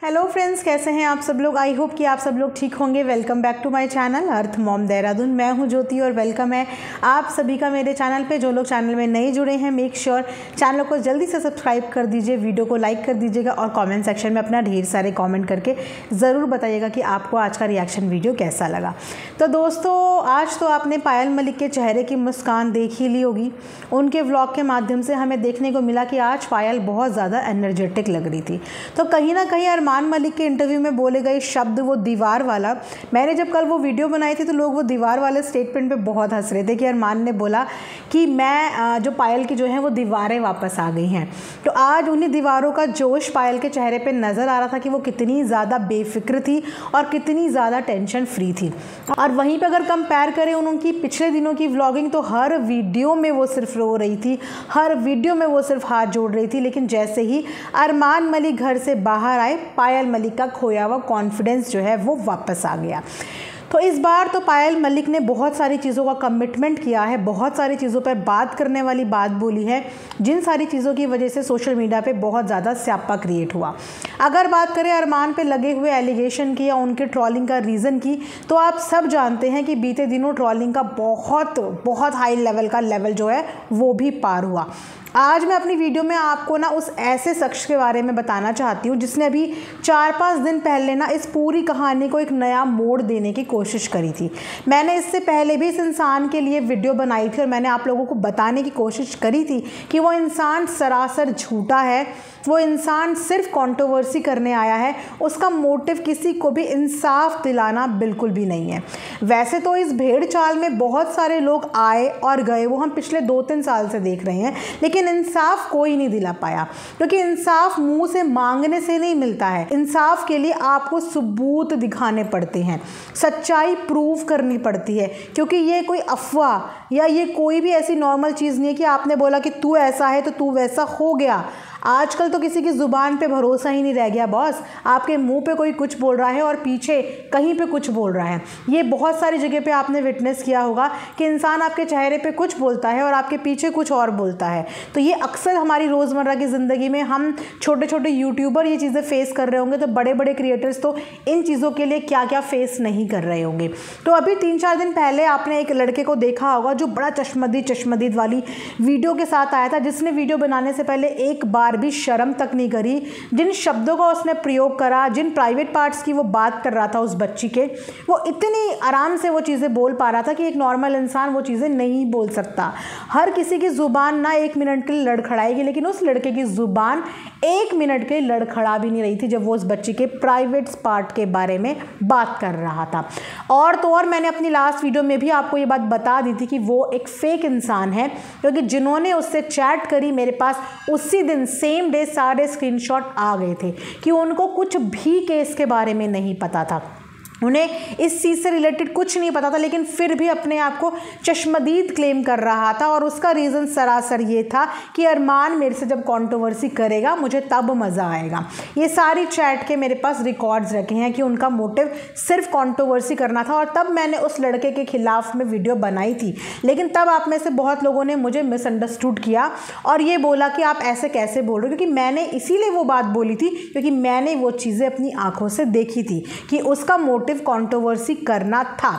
Hello friends, कैसे हैं आप सब लोग। आई होप कि आप सब लोग ठीक होंगे। Welcome back to my channel earth mom Dehradun. मैं हूं ज्योति और वेलकम है आप सभी का मेरे चैनल पे। जो लोग चैनल में नए जुड़े हैं, मेक श्योर चैनल को जल्दी से सब्सक्राइब कर दीजिए, वीडियो को लाइक कर दीजिएगा और कमेंट सेक्शन में अपना ढेर सारे कमेंट करके ज़रूर बताइएगा कि आपको आज का रिएक्शन वीडियो कैसा लगा। तो दोस्तों, आज तो आपने पायल मलिक के चेहरे की मुस्कान देख ही ली होगी। उनके व्लॉग के माध्यम से हमें देखने को मिला कि आज पायल बहुत ज़्यादा एनर्जेटिक लग रही थी। तो कहीं ना कहीं अरमान मलिक के इंटरव्यू में बोले गए शब्द, वो दीवार वाला, मैंने जब कल वो वीडियो बनाई थी तो लोग वो दीवार वाले स्टेटमेंट पे बहुत हंस रहे थे कि अरमान ने बोला कि मैं जो पायल की जो है वो दीवारें वापस आ गई हैं। तो आज उन्हीं दीवारों का जोश पायल के चेहरे पे नज़र आ रहा था कि वो कितनी ज़्यादा बेफिक्र थी और कितनी ज़्यादा टेंशन फ्री थी। और वहीं पर अगर कंपेयर करें उनकी पिछले दिनों की व्लॉगिंग, तो हर वीडियो में वो सिर्फ रो रही थी, हर वीडियो में वो सिर्फ हाथ जोड़ रही थी। लेकिन जैसे ही अरमान मलिक घर से बाहर आए, पायल मलिक का खोया हुआ कॉन्फिडेंस जो है वो वापस आ गया। तो इस बार तो पायल मलिक ने बहुत सारी चीज़ों का कमिटमेंट किया है, बहुत सारी चीज़ों पर बात करने वाली बात बोली है, जिन सारी चीज़ों की वजह से सोशल मीडिया पे बहुत ज़्यादा स्यापा क्रिएट हुआ। अगर बात करें अरमान पे लगे हुए एलिगेशन की या उनके ट्रॉलिंग का रीज़न की, तो आप सब जानते हैं कि बीते दिनों ट्रॉलिंग का बहुत हाई लेवल का लेवल जो है वो भी पार हुआ। आज मैं अपनी वीडियो में आपको ना उस ऐसे शख्स के बारे में बताना चाहती हूँ जिसने अभी 4-5 दिन पहले ना इस पूरी कहानी को एक नया मोड़ देने की कोशिश करी थी। मैंने इससे पहले भी इस इंसान के लिए वीडियो बनाई थी और मैंने आप लोगों को बताने की कोशिश करी थी कि वो इंसान सरासर झूठा है, वो इंसान सिर्फ कंट्रोवर्सी करने आया है, उसका मोटिव किसी को भी इंसाफ दिलाना बिल्कुल भी नहीं है। वैसे तो इस भेड़ चाल में बहुत सारे लोग आए और गए, वो हम पिछले 2-3 साल से देख रहे हैं, लेकिन इंसाफ कोई नहीं दिला पाया, क्योंकि इंसाफ मुंह से मांगने से नहीं मिलता है। इंसाफ के लिए आपको सबूत दिखाने पड़ते हैं, सच्चाई प्रूव करनी पड़ती है, क्योंकि ये कोई अफवाह या ये कोई भी ऐसी नॉर्मल चीज़ नहीं है कि आपने बोला कि तू ऐसा है तो तू वैसा हो गया। आजकल तो किसी की ज़ुबान पे भरोसा ही नहीं रह गया बॉस। आपके मुंह पे कोई कुछ बोल रहा है और पीछे कहीं पे कुछ बोल रहा है। ये बहुत सारी जगह पे आपने विटनेस किया होगा कि इंसान आपके चेहरे पे कुछ बोलता है और आपके पीछे कुछ और बोलता है। तो ये अक्सर हमारी रोज़मर्रा की ज़िंदगी में हम छोटे छोटे यूट्यूबर ये चीज़ें फेस कर रहे होंगे, तो बड़े बड़े क्रिएटर्स तो इन चीज़ों के लिए क्या क्या फेस नहीं कर रहे होंगे। तो अभी 3-4 दिन पहले आपने एक लड़के को देखा होगा जो बड़ा चश्मदीद वाली वीडियो के साथ आया था, जिसने वीडियो बनाने से पहले एक बार भी शर्म तक नहीं करी। जिन शब्दों का उसने प्रयोग करा, जिन प्राइवेट पार्ट्स की वो बात कर रहा था उस बच्ची के, वो इतनी आराम से वो चीज़ें बोल पा रहा था कि एक नॉर्मल इंसान वो चीज़ें नहीं बोल सकता। हर किसी की ज़ुबान ना 1 मिनट के लिए लड़खड़ाएगी, लेकिन उस लड़के की ज़ुबान 1 मिनट के लिए लड़खड़ा भी नहीं रही थी जब वो उस बच्ची के प्राइवेट पार्ट के बारे में बात कर रहा था। और तो और मैंने अपनी लास्ट वीडियो में भी आपको ये बात बता दी थी कि वो एक फेक इंसान है, क्योंकि जिन्होंने उससे चैट करी, मेरे पास उसी दिन सेम डे सारे स्क्रीनशॉट आ गए थे कि उनको कुछ भी केस के बारे में नहीं पता था, उन्हें इस चीज़ से रिलेटेड कुछ नहीं पता था, लेकिन फिर भी अपने आप को चश्मदीद क्लेम कर रहा था। और उसका रीज़न सरासर ये था कि अरमान मेरे से जब कंट्रोवर्सी करेगा मुझे तब मज़ा आएगा। ये सारी चैट के मेरे पास रिकॉर्ड्स रखे हैं कि उनका मोटिव सिर्फ कंट्रोवर्सी करना था। और तब मैंने उस लड़के के खिलाफ में वीडियो बनाई थी, लेकिन तब आप में से बहुत लोगों ने मुझे मिसअंडरस्टूड किया और ये बोला कि आप ऐसे कैसे बोल रहे हो, क्योंकि मैंने इसीलिए वो बात बोली थी क्योंकि मैंने वो चीज़ें अपनी आंखों से देखी थी कि उसका कंट्रोवर्सी करना था।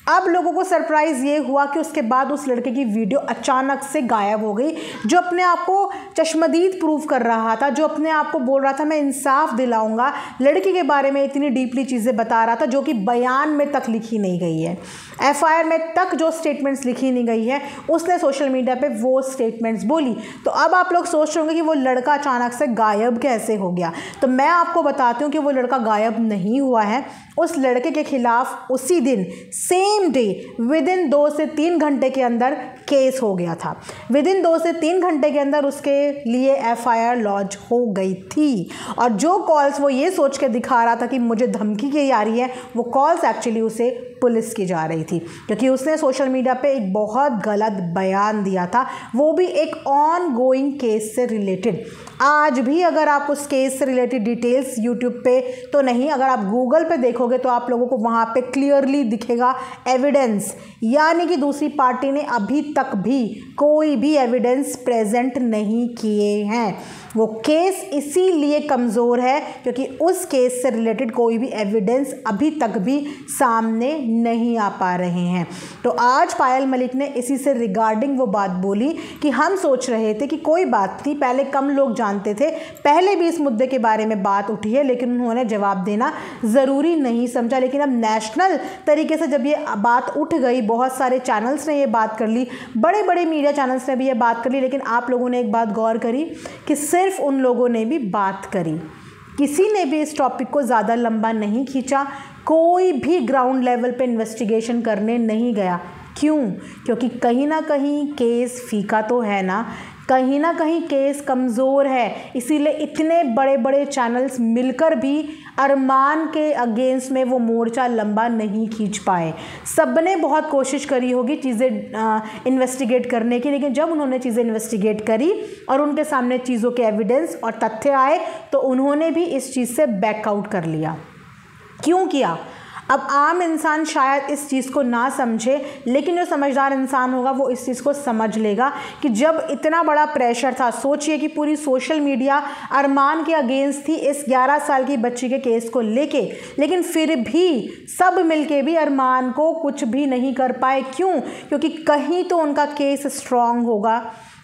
अब लोगों को सरप्राइज़ ये हुआ कि उसके बाद उस लड़के की वीडियो अचानक से गायब हो गई, जो अपने आप को चश्मदीद प्रूव कर रहा था, जो अपने आप को बोल रहा था मैं इंसाफ दिलाऊंगा, लड़की के बारे में इतनी डीपली चीज़ें बता रहा था जो कि बयान में तक लिखी नहीं गई है, FIR में तक जो स्टेटमेंट्स लिखी नहीं गई है, उसने सोशल मीडिया पे वो स्टेटमेंट्स बोली। तो अब आप लोग सोच रहे होंगे कि वो लड़का अचानक से गायब कैसे हो गया। तो मैं आपको बताती हूँ कि वो लड़का गायब नहीं हुआ है। उस लड़के के खिलाफ उसी दिन सेम डे विदिन 2 से 3 घंटे के अंदर केस हो गया था। विदिन 2 से 3 घंटे के अंदर उसके लिए FIR लॉन्च हो गई थी। और जो कॉल्स वो ये सोच के दिखा रहा था कि मुझे धमकी की आ रही है, वो कॉल्स एक्चुअली उसे पुलिस की जा रही थी, क्योंकि उसने सोशल मीडिया पे एक बहुत गलत बयान दिया था, वो भी एक ऑन गोइंग केस से रिलेटेड। आज भी अगर आप उस केस से रिलेटेड डिटेल्स यूट्यूब पे तो नहीं, अगर आप गूगल पे देखोगे तो आप लोगों को वहाँ पे क्लियरली दिखेगा एविडेंस, यानी कि दूसरी पार्टी ने अभी तक भी कोई भी एविडेंस प्रेजेंट नहीं किए हैं। वो केस इसीलिए कमज़ोर है क्योंकि उस केस से रिलेटेड कोई भी एविडेंस अभी तक भी सामने नहीं आ पा रहे हैं। तो आज पायल मलिक ने इसी से रिगार्डिंग वो बात बोली कि हम सोच रहे थे कि कोई बात नहीं, पहले कम लोग जानते थे, पहले भी इस मुद्दे के बारे में बात उठी है लेकिन उन्होंने जवाब देना ज़रूरी नहीं समझा। लेकिन अब नेशनल तरीके से जब ये बात उठ गई, बहुत सारे चैनल्स ने ये बात कर ली, बड़े बड़े मीडिया चैनल्स ने भी ये बात कर ली, लेकिन आप लोगों ने एक बात गौर करी कि सिर्फ उन लोगों ने भी बात करी, किसी ने भी इस टॉपिक को ज़्यादा लंबा नहीं खींचा, कोई भी ग्राउंड लेवल पे इन्वेस्टिगेशन करने नहीं गया। क्यों? क्योंकि कहीं ना कहीं केस फीका तो है ना, कहीं ना कहीं केस कमज़ोर है, इसीलिए इतने बड़े बड़े चैनल्स मिलकर भी अरमान के अगेंस्ट में वो मोर्चा लंबा नहीं खींच पाए। सब ने बहुत कोशिश करी होगी चीज़ें इन्वेस्टिगेट करने की, लेकिन जब उन्होंने चीज़ें इन्वेस्टिगेट करी और उनके सामने चीज़ों के एविडेंस और तथ्य आए तो उन्होंने भी इस चीज़ से बैकआउट कर लिया। क्यों किया? अब आम इंसान शायद इस चीज़ को ना समझे, लेकिन जो समझदार इंसान होगा वो इस चीज़ को समझ लेगा कि जब इतना बड़ा प्रेशर था, सोचिए कि पूरी सोशल मीडिया अरमान के अगेंस्ट थी इस 11 साल की बच्ची के केस को लेके, लेकिन फिर भी सब मिलके भी अरमान को कुछ भी नहीं कर पाए। क्यों? क्योंकि कहीं तो उनका केस स्ट्रांग होगा,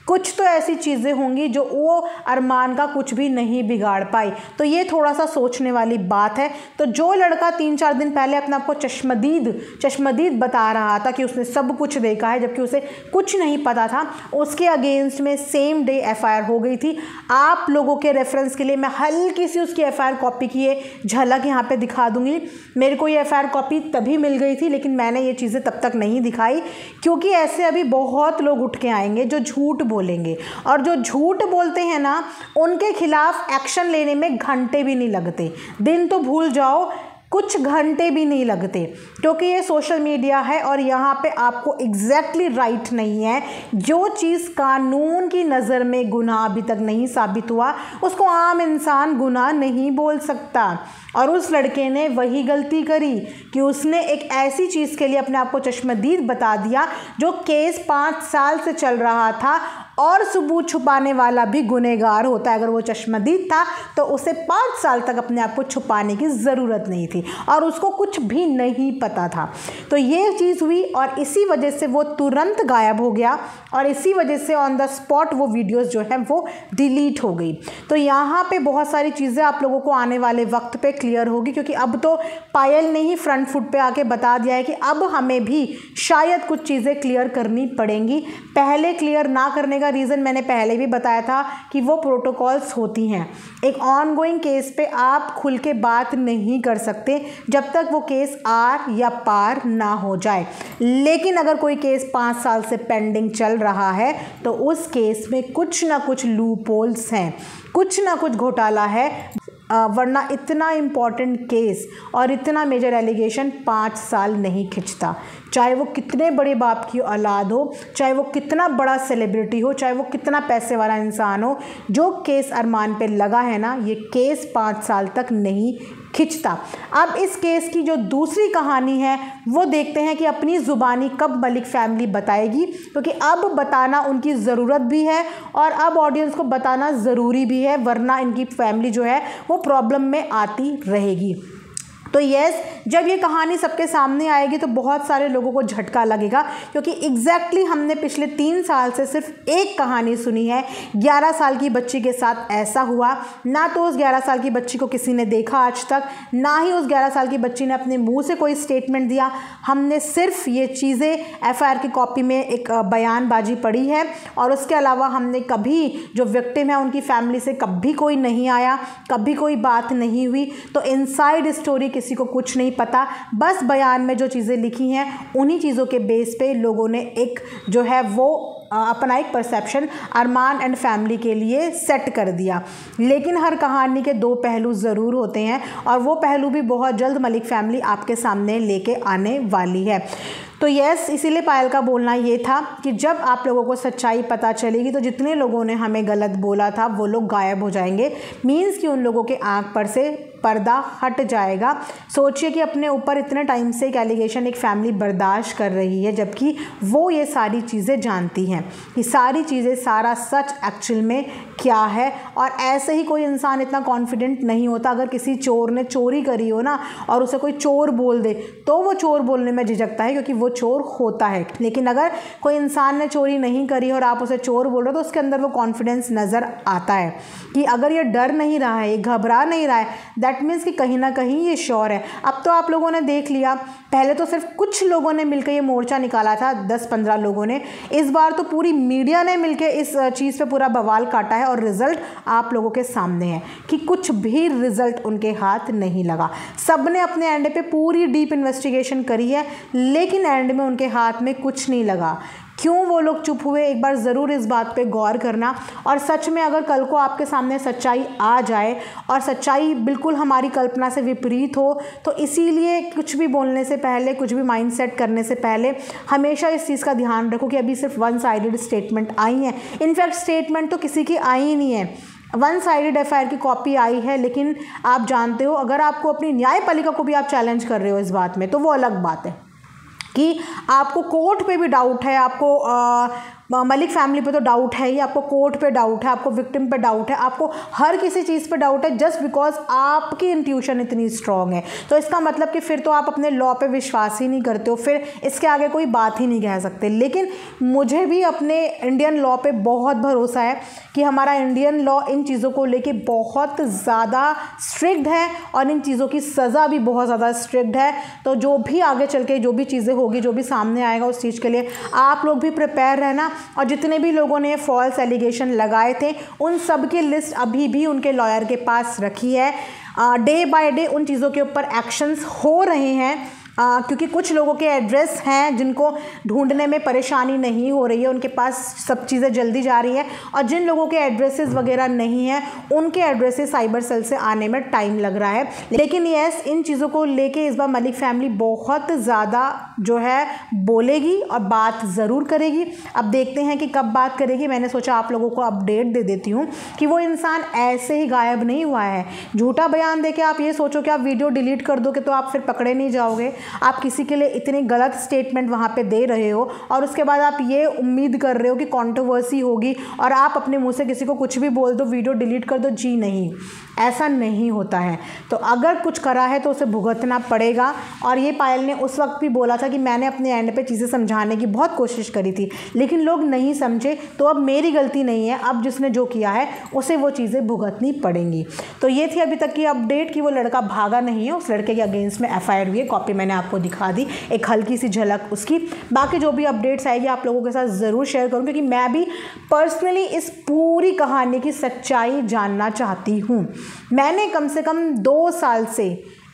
कुछ तो ऐसी चीज़ें होंगी जो वो अरमान का कुछ भी नहीं बिगाड़ पाई। तो ये थोड़ा सा सोचने वाली बात है। तो जो लड़का 3-4 दिन पहले अपने आप को चश्मदीद बता रहा था कि उसने सब कुछ देखा है जबकि उसे कुछ नहीं पता था, उसके अगेंस्ट में सेम डे एफआईआर हो गई थी। आप लोगों के रेफरेंस के लिए मैं हल्की सी उसकी एफआईआर कॉपी की झलक यहाँ पे दिखा दूंगी। मेरे को ये एफआईआर कॉपी तभी मिल गई थी, लेकिन मैंने ये चीज़ें तब तक नहीं दिखाई क्योंकि ऐसे अभी बहुत लोग उठ के आएंगे जो झूठ बोलेंगे, और जो झूठ बोलते हैं ना उनके खिलाफ एक्शन लेने में घंटे भी नहीं लगते, दिन तो भूल जाओ, कुछ घंटे भी नहीं लगते, क्योंकि ये सोशल मीडिया है और यहाँ पे आपको एग्जैक्टली राइट नहीं है। जो चीज़ कानून की नज़र में गुनाह अभी तक नहीं साबित हुआ उसको आम इंसान गुनाह नहीं बोल सकता। और उस लड़के ने वही गलती करी कि उसने एक ऐसी चीज़ के लिए अपने आप को चश्मदीद बता दिया जो केस 5 साल से चल रहा था, और सबूत छुपाने वाला भी गुनहगार होता है। अगर वो चश्मदीद था तो उसे 5 साल तक अपने आप को छुपाने की ज़रूरत नहीं थी और उसको कुछ भी नहीं पता था। तो ये चीज़ हुई और इसी वजह से वो तुरंत गायब हो गया और इसी वजह से ऑन द स्पॉट वो वीडियोस जो है वो डिलीट हो गई। तो यहाँ पे बहुत सारी चीज़ें आप लोगों को आने वाले वक्त पे क्लियर होगी, क्योंकि अब तो पायल ने ही फ्रंट फुट पे आके बता दिया है कि अब हमें भी शायद कुछ चीज़ें क्लियर करनी पड़ेंगी। पहले क्लियर ना करने का रीज़न मैंने पहले भी बताया था कि वो प्रोटोकॉल्स होती हैं। एक ऑनगोइंग केस पे आप खुल के बात नहीं कर सकते जब तक वो केस आर या पार ना हो जाए। लेकिन अगर कोई केस 5 साल से पेंडिंग चल रहा है तो उस केस में कुछ ना कुछ लूपहोल्स हैं, कुछ ना कुछ घोटाला है, वरना इतना इम्पॉर्टेंट केस और इतना मेजर एलिगेशन 5 साल नहीं खिंचता। चाहे वो कितने बड़े बाप की औलाद हो, चाहे वो कितना बड़ा सेलिब्रिटी हो, चाहे वो कितना पैसे वाला इंसान हो, जो केस अरमान पे लगा है ना, ये केस 5 साल तक नहीं खिंचता। अब इस केस की जो दूसरी कहानी है वो देखते हैं कि अपनी ज़ुबानी कब मलिक फैमिली बताएगी, क्योंकि अब बताना उनकी ज़रूरत भी है और अब ऑडियंस को बताना ज़रूरी भी है, वरना इनकी फैमिली जो है वो प्रॉब्लम में आती रहेगी। तो यस, जब ये कहानी सबके सामने आएगी तो बहुत सारे लोगों को झटका लगेगा, क्योंकि एग्जैक्टली हमने पिछले 3 साल से सिर्फ एक कहानी सुनी है। 11 साल की बच्ची के साथ ऐसा हुआ, ना तो उस 11 साल की बच्ची को किसी ने देखा आज तक, ना ही उस 11 साल की बच्ची ने अपने मुंह से कोई स्टेटमेंट दिया। हमने सिर्फ ये चीज़ें एफआईआर की कॉपी में एक बयानबाजी पढ़ी है और उसके अलावा हमने कभी जो विक्टिम है उनकी फैमिली से कभी कोई नहीं आया, कभी कोई बात नहीं हुई। तो इनसाइड स्टोरी किसी को कुछ नहीं पता, बस बयान में जो चीज़ें लिखी हैं उन्हीं चीज़ों के बेस पे लोगों ने एक जो है वो अपना एक परसेप्शन अरमान एंड फैमिली के लिए सेट कर दिया। लेकिन हर कहानी के 2 पहलू ज़रूर होते हैं और वो पहलू भी बहुत जल्द मलिक फैमिली आपके सामने लेके आने वाली है। तो यस, इसीलिए पायल का बोलना ये था कि जब आप लोगों को सच्चाई पता चलेगी तो जितने लोगों ने हमें गलत बोला था वो लोग गायब हो जाएंगे। मीन्स कि उन लोगों के आँख पर से पर्दा हट जाएगा। सोचिए कि अपने ऊपर इतने टाइम से एक एलिगेशन एक फैमिली बर्दाश्त कर रही है, जबकि वो ये सारी चीज़ें जानती हैं कि सारी चीज़ें, सारा सच एक्चुअल में क्या है। और ऐसे ही कोई इंसान इतना कॉन्फिडेंट नहीं होता। अगर किसी चोर ने चोरी करी हो ना और उसे कोई चोर बोल दे तो वो चोर बोलने में झिझकता है, क्योंकि वो चोर होता है। लेकिन अगर कोई इंसान ने चोरी नहीं करी और आप उसे चोर बोल रहे हो तो उसके अंदर वो कॉन्फिडेंस नज़र आता है कि अगर ये डर नहीं रहा है, ये घबरा नहीं रहा है, दैट मीन्स कि कहीं ना कहीं ये श्योर है। अब तो आप लोगों ने देख लिया, पहले तो सिर्फ कुछ लोगों ने मिलकर ये मोर्चा निकाला था, 10-15 लोगों ने। इस बार तो पूरी मीडिया ने मिलकर इस चीज़ पे पूरा बवाल काटा है और रिजल्ट आप लोगों के सामने है कि कुछ भी रिजल्ट उनके हाथ नहीं लगा। सब ने अपने एंड पे पूरी डीप इन्वेस्टिगेशन करी है, लेकिन एंड में उनके हाथ में कुछ नहीं लगा। क्यों वो लोग चुप हुए, एक बार ज़रूर इस बात पे गौर करना। और सच में अगर कल को आपके सामने सच्चाई आ जाए और सच्चाई बिल्कुल हमारी कल्पना से विपरीत हो, तो इसीलिए कुछ भी बोलने से पहले, कुछ भी माइंड सेट करने से पहले हमेशा इस चीज़ का ध्यान रखो कि अभी सिर्फ वन साइडेड स्टेटमेंट आई है। इनफैक्ट स्टेटमेंट तो किसी की आई ही नहीं है, वन साइडेड एफआईआर की कॉपी आई है। लेकिन आप जानते हो, अगर आपको अपनी न्यायपालिका को भी आप चैलेंज कर रहे हो इस बात में, तो वो अलग बात है कि आपको कोर्ट पे भी डाउट है, आपको मलिक फैमिली पे तो डाउट है ही, आपको कोर्ट पे डाउट है, आपको विक्टिम पे डाउट है, आपको हर किसी चीज़ पे डाउट है, जस्ट बिकॉज आपकी इंट्यूशन इतनी स्ट्रांग है। तो इसका मतलब कि फिर तो आप अपने लॉ पे विश्वास ही नहीं करते हो, फिर इसके आगे कोई बात ही नहीं कह सकते। लेकिन मुझे भी अपने इंडियन लॉ पे बहुत भरोसा है कि हमारा इंडियन लॉ इन चीज़ों को लेके बहुत ज़्यादा स्ट्रिक्ट है और इन चीज़ों की सज़ा भी बहुत ज़्यादा स्ट्रिक्ट है। तो जो भी आगे चल के जो भी चीज़ें होगी, जो भी सामने आएगा, उस चीज़ के लिए आप लोग भी प्रिपेयर रहना। और जितने भी लोगों ने फॉल्स एलिगेशन लगाए थे, उन सब की लिस्ट अभी भी उनके लॉयर के पास रखी है। डे बाय डे उन चीज़ों के ऊपर एक्शंस हो रहे हैं, क्योंकि कुछ लोगों के एड्रेस हैं जिनको ढूंढने में परेशानी नहीं हो रही है, उनके पास सब चीज़ें जल्दी जा रही हैं। और जिन लोगों के एड्रेसेस वगैरह नहीं हैं, उनके एड्रेसेस साइबर सेल से आने में टाइम लग रहा है। लेकिन यस, इन चीज़ों को लेके इस बार मलिक फैमिली बहुत ज़्यादा जो है बोलेगी और बात ज़रूर करेगी। अब देखते हैं कि कब बात करेगी। मैंने सोचा आप लोगों को अपडेट दे देती हूँ कि वो इंसान ऐसे ही गायब नहीं हुआ है। झूठा बयान देके आप ये सोचो कि आप वीडियो डिलीट कर दोगे तो आप फिर पकड़े नहीं जाओगे। आप किसी के लिए इतनी गलत स्टेटमेंट वहाँ पे दे रहे हो और उसके बाद आप ये उम्मीद कर रहे हो कि कंट्रोवर्सी होगी और आप अपने मुंह से किसी को कुछ भी बोल दो, वीडियो डिलीट कर दो। जी नहीं, ऐसा नहीं होता है। तो अगर कुछ करा है तो उसे भुगतना पड़ेगा। और ये पायल ने उस वक्त भी बोला था कि मैंने अपने एंड पे चीज़ें समझाने की बहुत कोशिश करी थी, लेकिन लोग नहीं समझे, तो अब मेरी गलती नहीं है, अब जिसने जो किया है उसे वो चीज़ें भुगतनी पड़ेंगी। तो ये थी अभी तक की अपडेट कि वो लड़का भागा नहीं है, उस लड़के के अगेंस्ट में एफआईआर हुई है। कॉपी मैंने आपको दिखा दी, एक हल्की सी झलक उसकी। बाकी जो भी अपडेट्स आएगी आप लोगों के साथ ज़रूर शेयर करूँ, क्योंकि मैं भी पर्सनली इस पूरी कहानी की सच्चाई जानना चाहती हूँ। मैंने कम से कम 2 साल से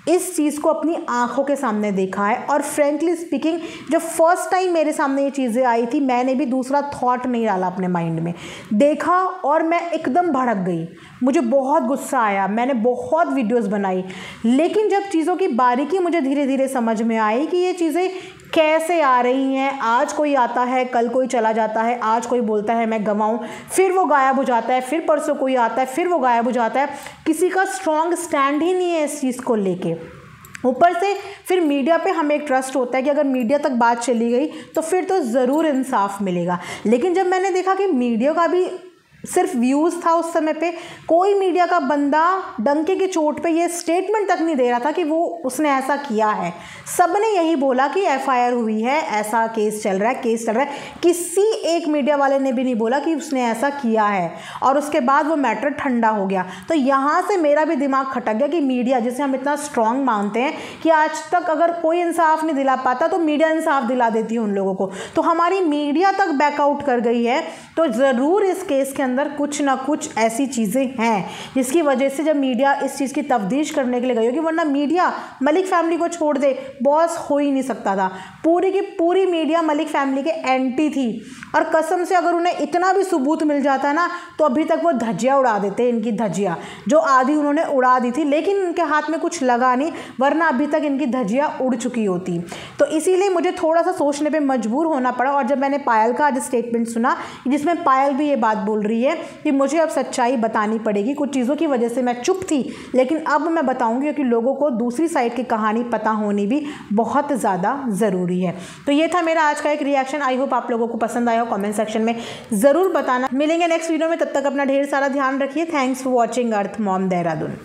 इस चीज़ को अपनी आंखों के सामने देखा है। और फ्रेंकली स्पीकिंग, जब फर्स्ट टाइम मेरे सामने ये चीज़ें आई थी, मैंने भी दूसरा थॉट नहीं डाला अपने माइंड में, देखा और मैं एकदम भड़क गई। मुझे बहुत गुस्सा आया, मैंने बहुत वीडियोस बनाई। लेकिन जब चीज़ों की बारीकी मुझे धीरे धीरे समझ में आई कि ये चीज़ें कैसे आ रही हैं, आज कोई आता है, कल कोई चला जाता है, आज कोई बोलता है मैं गवाऊँ, फिर वो गायब हो जाता है, फिर परसों कोई आता है, फिर वो गायब हो जाता है। किसी का स्ट्रॉन्ग स्टैंड ही नहीं है इस चीज़ को लेके। ऊपर से फिर मीडिया पे हमें एक ट्रस्ट होता है कि अगर मीडिया तक बात चली गई तो फिर तो ज़रूर इंसाफ मिलेगा। लेकिन जब मैंने देखा कि मीडिया का भी सिर्फ व्यूज़ था उस समय पे, कोई मीडिया का बंदा डंके की चोट पे ये स्टेटमेंट तक नहीं दे रहा था कि वो उसने ऐसा किया है। सब ने यही बोला कि एफआईआर हुई है, ऐसा केस चल रहा है, केस चल रहा है। किसी एक मीडिया वाले ने भी नहीं बोला कि उसने ऐसा किया है। और उसके बाद वो मैटर ठंडा हो गया। तो यहाँ से मेरा भी दिमाग खटक गया कि मीडिया, जिसे हम इतना स्ट्रांग मानते हैं कि आज तक अगर कोई इंसाफ नहीं दिला पाता तो मीडिया इंसाफ दिला देती है उन लोगों को, तो हमारी मीडिया तक बैकआउट कर गई है। तो ज़रूर इस केस के अंदर कुछ ना कुछ ऐसी चीज़ें हैं जिसकी वजह से जब मीडिया इस चीज़ की तफ्तीश करने के लिए गई होगी, वरना मीडिया मलिक फैमिली को छोड़ दे, बॉस हो ही नहीं सकता था। पूरी की पूरी मीडिया मलिक फैमिली के एंटी थी। और कसम से अगर उन्हें इतना भी सबूत मिल जाता ना तो अभी तक वो धज्जियाँ उड़ा देते, इनकी धज्जियाँ जो आधी उन्होंने उड़ा दी थी, लेकिन उनके हाथ में कुछ लगा नहीं, वरना अभी तक इनकी धज्जियाँ उड़ चुकी होती। तो इसीलिए मुझे थोड़ा सा सोचने पे मजबूर होना पड़ा। और जब मैंने पायल का आज स्टेटमेंट सुना जिसमें पायल भी ये बात बोल रही है है कि मुझे अब सच्चाई बतानी पड़ेगी। कुछ चीज़ों की वजह से मैं चुप थी, लेकिन अब मैं बताऊंगी, क्योंकि लोगों को दूसरी साइड की कहानी पता होनी भी बहुत ज़्यादा ज़रूरी है। तो ये था मेरा आज का एक रिएक्शन। आई होप आप लोगों को पसंद आया हो। कमेंट सेक्शन में ज़रूर बताना। मिलेंगे नेक्स्ट वीडियो में, तब तक अपना ढेर सारा ध्यान रखिए। Thanks for watching earth mom Dehradun.